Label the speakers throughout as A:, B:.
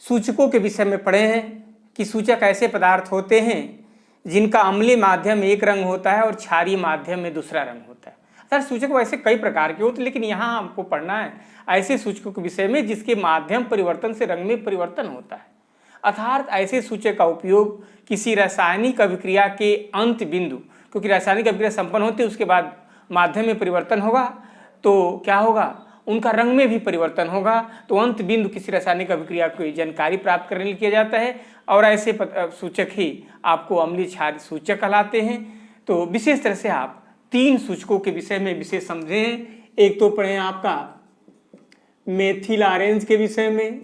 A: सूचकों के विषय में पढ़े हैं कि सूचक ऐसे पदार्थ होते हैं जिनका अम्लीय माध्यम में एक रंग होता है और क्षारीय माध्यम में दूसरा रंग होता है। सर सूचक वैसे कई प्रकार के होते हैं, लेकिन यहाँ हमको पढ़ना है ऐसे सूचकों के विषय में जिसके माध्यम परिवर्तन से रंग में परिवर्तन होता है। अर्थात ऐसे सूचक का उपयोग किसी रासायनिक अभिक्रिया के अंत बिंदु, क्योंकि रासायनिक अभिक्रिया संपन्न होती है उसके बाद माध्यम में परिवर्तन होगा तो क्या होगा, उनका रंग में भी परिवर्तन होगा, तो अंत बिंदु किसी रासायनिक अभिक्रिया की जानकारी प्राप्त करने के लिए किया जाता है और ऐसे सूचक ही आपको अम्लीय क्षारीय सूचक कहलाते हैं। तो विशेष तरह से आप 3 सूचकों के विषय में विशेष समझे हैं। एक तो पढ़े आपका मेथिल ऑरेंज के विषय में,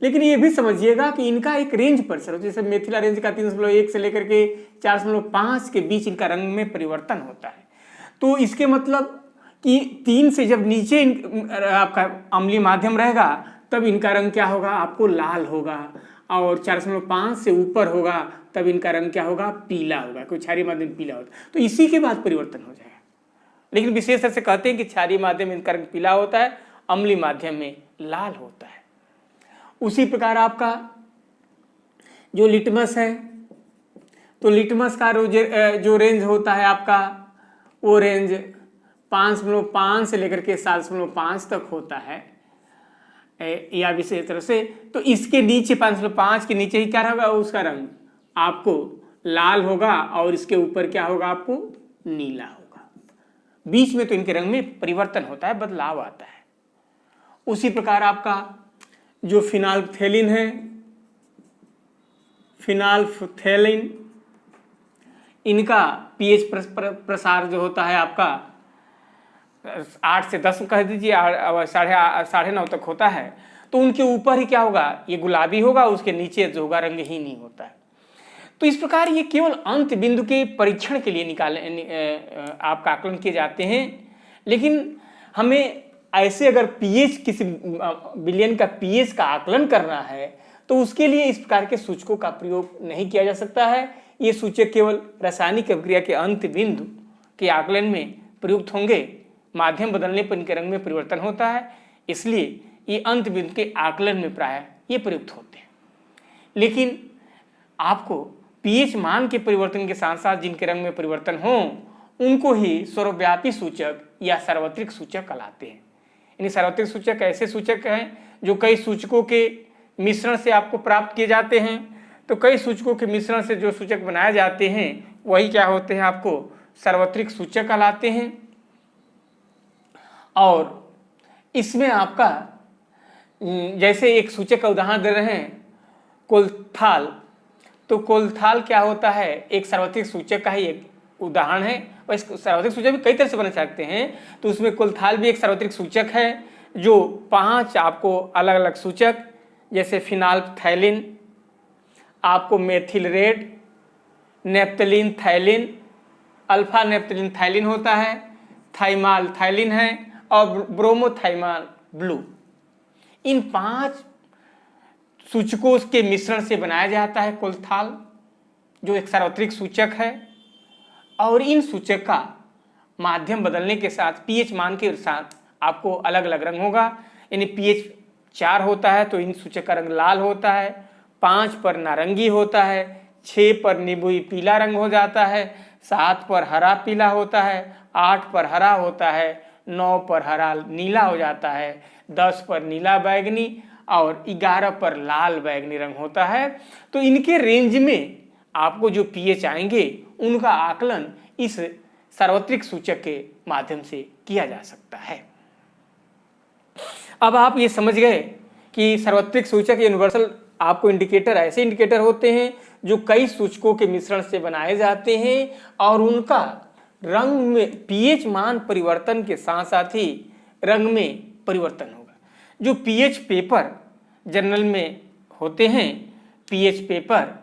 A: लेकिन ये भी समझिएगा कि इनका एक रेंज पर सर, जैसे मेथिल ऑरेंज का 3.1 से लेकर के 4.5 के बीच इनका रंग में परिवर्तन होता है। तो इसके मतलब कि 3 से जब नीचे आपका अम्लीय माध्यम रहेगा तब इनका रंग क्या होगा, आपको लाल होगा, और 4.5 से ऊपर होगा तब इनका रंग क्या होगा, पीला होगा, कोई क्षारीय माध्यम पीला होता है। तो इसी के बाद परिवर्तन हो जाएगा, लेकिन विशेष तरह से कहते हैं कि क्षारीय माध्यम में इनका रंग पीला होता है, अम्लीय माध्यम में लाल होता है। उसी प्रकार आपका जो लिटमस है, तो लिटमस का जो रेंज होता है आपका, वो रेंज 5.5 से लेकर के 7.5 तक होता है या विशेष तरह से। तो इसके नीचे 5.5 के नीचे ही क्या होगा, उसका रंग आपको लाल होगा और इसके ऊपर क्या होगा, आपको नीला होगा। बीच में तो इनके रंग में परिवर्तन होता है, बदलाव आता है। उसी प्रकार आपका जो फिनाल्फथैलीन है, फिनाल्फथैलीन, इनका पीएच प्रसार जो होता है आपका 8 से 10 कह दीजिए, 9.5 तक होता है। तो उनके ऊपर ही क्या होगा, ये गुलाबी होगा, उसके नीचे जो होगा रंग ही नहीं होता है। तो इस प्रकार ये केवल अंत बिंदु के परीक्षण के लिए आपका आकलन किए जाते हैं। लेकिन हमें ऐसे अगर पीएच किसी विलयन का पीएच का आकलन करना है तो उसके लिए इस प्रकार के सूचकों का प्रयोग नहीं किया जा सकता है। ये सूचक केवल रासायनिक अभिक्रिया के अंत बिंदु के आकलन में प्रयुक्त होंगे। माध्यम बदलने पर इनके रंग में परिवर्तन होता है, इसलिए ये अंत बिंदु के आकलन में प्रायः ये प्रयुक्त होते हैं। लेकिन आपको पीएच मान के परिवर्तन के साथ साथ जिनके रंग में परिवर्तन हो उनको ही सर्वव्यापी सूचक या सार्वत्रिक सूचक कहलाते हैं। यानी सार्वत्रिक सूचक ऐसे सूचक हैं जो कई सूचकों के मिश्रण से आपको प्राप्त किए जाते हैं। तो कई सूचकों के मिश्रण से जो सूचक बनाए जाते हैं वही क्या होते हैं, आपको सार्वत्रिक सूचक कहलाते हैं। और इसमें आपका जैसे एक सूचक का उदाहरण दे रहे हैं कोलथाल, तो कोलथाल क्या होता है, एक सार्वत्रिक सूचक का ही एक उदाहरण है। और इस सार्वत्रिक सूचक भी कई तरह से बना सकते हैं, तो उसमें कोलथाल भी एक सार्वत्रिक सूचक है जो 5 आपको अलग अलग सूचक, जैसे फिनाल्फथैलीन, आपको methyl red, naphtholphthalein, alpha naphtholphthalein होता है, थाइमाल थैलीन है और ब्रोमोथाइमाल ब्लू। इन 5 सूचकों के मिश्रण से बनाया जाता है कोलथाल, जो एक सार्वत्रिक सूचक है। और इन सूचक का माध्यम बदलने के साथ पीएच मान के साथ आपको अलग अलग रंग होगा। यानी पीएच 4 होता है तो इन सूचक का रंग लाल होता है, 5 पर नारंगी होता है, 6 पर नींबुई पीला रंग हो जाता है, 7 पर हरा पीला होता है, 8 पर हरा होता है, 9 पर हरा नीला हो जाता है, 10 पर नीला बैगनी और 11 पर लाल बैगनी रंग होता है। तो इनके रेंज में आपको जो पीएच आएंगे उनका आकलन इस सार्वत्रिक सूचक के माध्यम से किया जा सकता है। अब आप ये समझ गए कि सार्वत्रिक सूचक यूनिवर्सल आपको इंडिकेटर ऐसे इंडिकेटर होते हैं जो कई सूचकों के मिश्रण से बनाए जाते हैं और उनका रंग में पीएच मान परिवर्तन के साथ साथ ही रंग में परिवर्तन होगा। जो पीएच पेपर जर्नल में होते हैं, पीएच पेपर,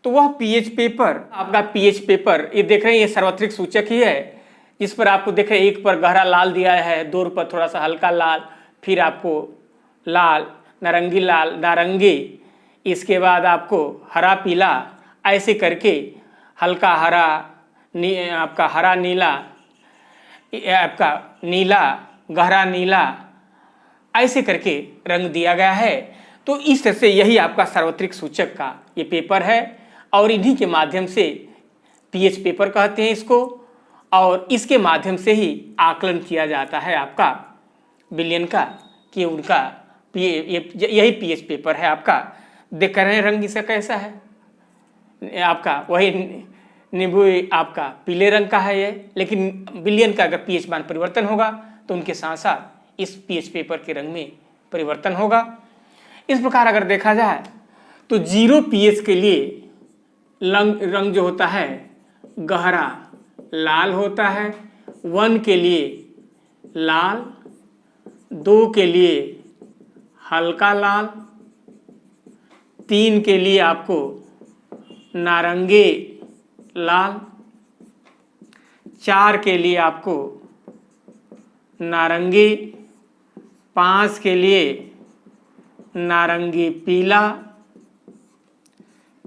A: तो वह पीएच पेपर आपका पीएच पेपर ये देख रहे हैं, ये सार्वत्रिक सूचक ही है जिस पर आपको देख रहे हैं 1 पर गहरा लाल दिया है, 2 पर थोड़ा सा हल्का लाल, फिर आपको लाल, नारंगी लाल, नारंगी, इसके बाद आपको हरा पीला, ऐसे करके हल्का हरा, आपका हरा नीला, आपका नीला, गहरा नीला, ऐसे करके रंग दिया गया है। तो इस तरह से यही आपका सार्वत्रिक सूचक का ये पेपर है और इन्हीं के माध्यम से पीएच पेपर कहते हैं इसको, और इसके माध्यम से ही आकलन किया जाता है आपका विलियन का कि उनका यही पीएच पेपर है आपका। देख रहे हैं रंग इसका कैसा है, आपका वही नींबू आपका पीले रंग का है ये, लेकिन विलियन का अगर पीएच मान परिवर्तन होगा तो उनके साथ साथ इस पीएच पेपर के रंग में परिवर्तन होगा। इस प्रकार अगर देखा जाए तो 0 पीएच के लिए रंग जो होता है गहरा लाल होता है, 1 के लिए लाल, 2 के लिए हल्का लाल, 3 के लिए आपको नारंगी लाल, 4 के लिए आपको नारंगी, 5 के लिए नारंगी पीला,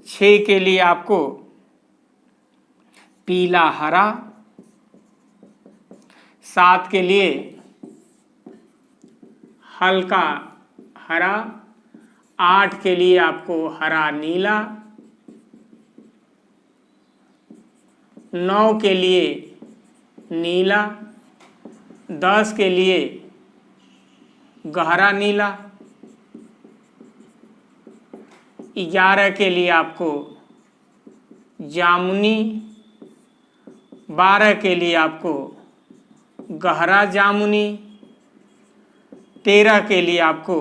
A: 6 के लिए आपको पीला हरा, 7 के लिए हल्का हरा, 8 के लिए आपको हरा नीला, 9 के लिए नीला, 10 के लिए गहरा नीला, 11 के लिए आपको जामुनी, 12 के लिए आपको गहरा जामुनी, 13 के लिए आपको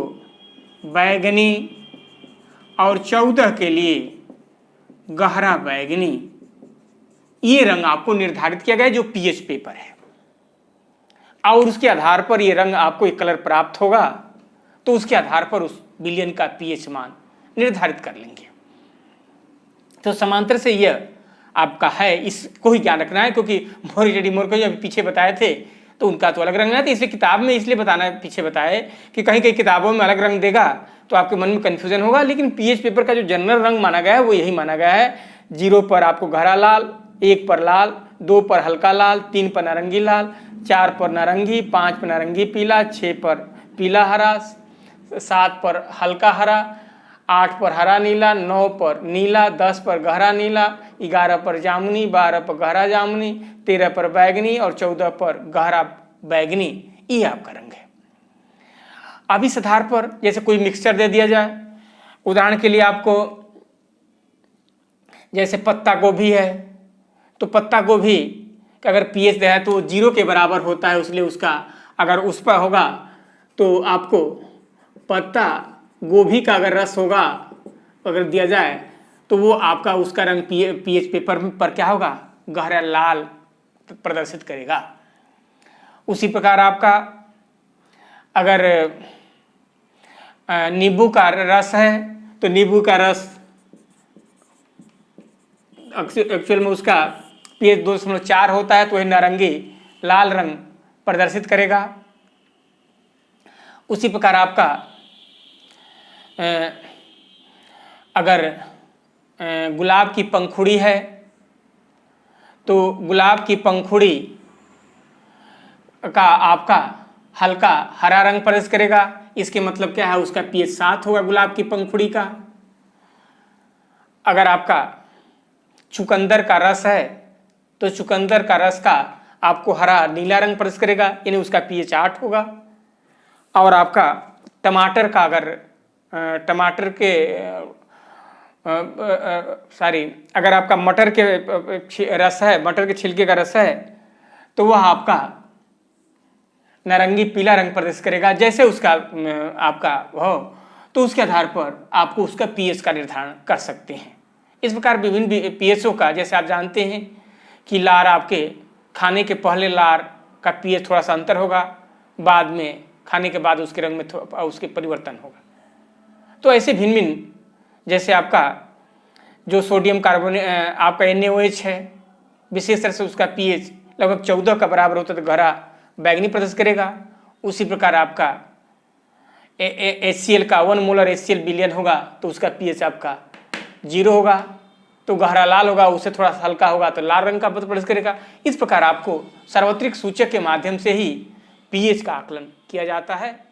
A: बैगनी और 14 के लिए गहरा बैगनी। ये रंग आपको निर्धारित किया गया जो पीएच पेपर है, और उसके आधार पर ये रंग आपको एक कलर प्राप्त होगा, तो उसके आधार पर उस विलियन का पीएच मान निर्धारित कर लेंगे। तो समांतर से यह आपका है, इसको ही ज्ञान रखना है, क्योंकि मोर को जब पीछे बताए थे तो उनका तो अलग रंग है, तो इसलिए किताब में इसलिए बताना पीछे बताए कि कहीं कहीं किताबों में अलग रंग देगा तो आपके मन में कन्फ्यूजन होगा, लेकिन पीएच पेपर का जो जनरल रंग माना गया है वो यही माना गया है। 0 पर आपको गहरा लाल, 1 पर लाल, 2 पर हल्का लाल, 3 पर नारंगी लाल, 4 पर नारंगी, 5 पर नारंगी पीला, 6 पर पीला हरा, 7 पर हल्का हरा, 8 पर हरा नीला, 9 पर नीला, 10 पर गहरा नीला, 11 पर जामुनी, 12 पर गहरा जामुनी, 13 पर बैगनी और 14 पर गहरा बैगनी। ये आपका रंग है। अब इस आधार पर जैसे कोई मिक्सचर दे दिया जाए, उदाहरण के लिए आपको जैसे पत्ता गोभी है, तो पत्ता गोभी का अगर पीएच है तो 0 के बराबर होता है, इसलिए उसका अगर उस पर होगा तो आपको पत्ता गोभी का अगर रस होगा अगर दिया जाए तो वो आपका उसका रंग पीएच पेपर पर क्या होगा, गहरा लाल प्रदर्शित करेगा। उसी प्रकार आपका अगर नींबू का रस है तो नींबू का रस एक्चुअल में उसका पीएच 2.4 होता है, तो वह नारंगी लाल रंग प्रदर्शित करेगा। उसी प्रकार आपका अगर गुलाब की पंखुड़ी है तो गुलाब की पंखुड़ी का आपका हल्का हरा रंग प्रदर्शित करेगा। इसके मतलब क्या है, उसका पीएच 7 होगा गुलाब की पंखुड़ी का। अगर आपका चुकंदर का रस है तो चुकंदर का रस का आपको हरा नीला रंग प्रदर्शित करेगा, यानी उसका पीएच 8 होगा। और आपका टमाटर का अगर टमाटर के अगर आपका मटर के रस है, मटर के छिलके का रस है, तो वह आपका नारंगी पीला रंग प्रदर्शित करेगा। जैसे उसका आपका हो तो उसके आधार पर आपको उसका पीएच का निर्धारण कर सकते हैं। इस प्रकार विभिन्न पीएचओ का, जैसे आप जानते हैं कि लार आपके खाने के पहले लार का पीएच थोड़ा सा अंतर होगा, बाद में खाने के बाद उसके रंग में उसके परिवर्तन होगा। तो ऐसे भिन्न भिन्न, जैसे आपका जो सोडियम कार्बोनेट आपका NaOH है, विशेष तरह से उसका पीएच लगभग 14 का बराबर होता है तो गहरा बैगनी प्रदर्शित करेगा। उसी प्रकार आपका HCl का 1 मोलर HCl विलियन होगा तो उसका पीएच आपका 0 होगा, तो गहरा लाल होगा, उससे थोड़ा सा हल्का होगा तो लाल रंग का प्रदर्शित करेगा। इस प्रकार आपको सार्वत्रिक सूचक के माध्यम से ही पीएच का आकलन किया जाता है।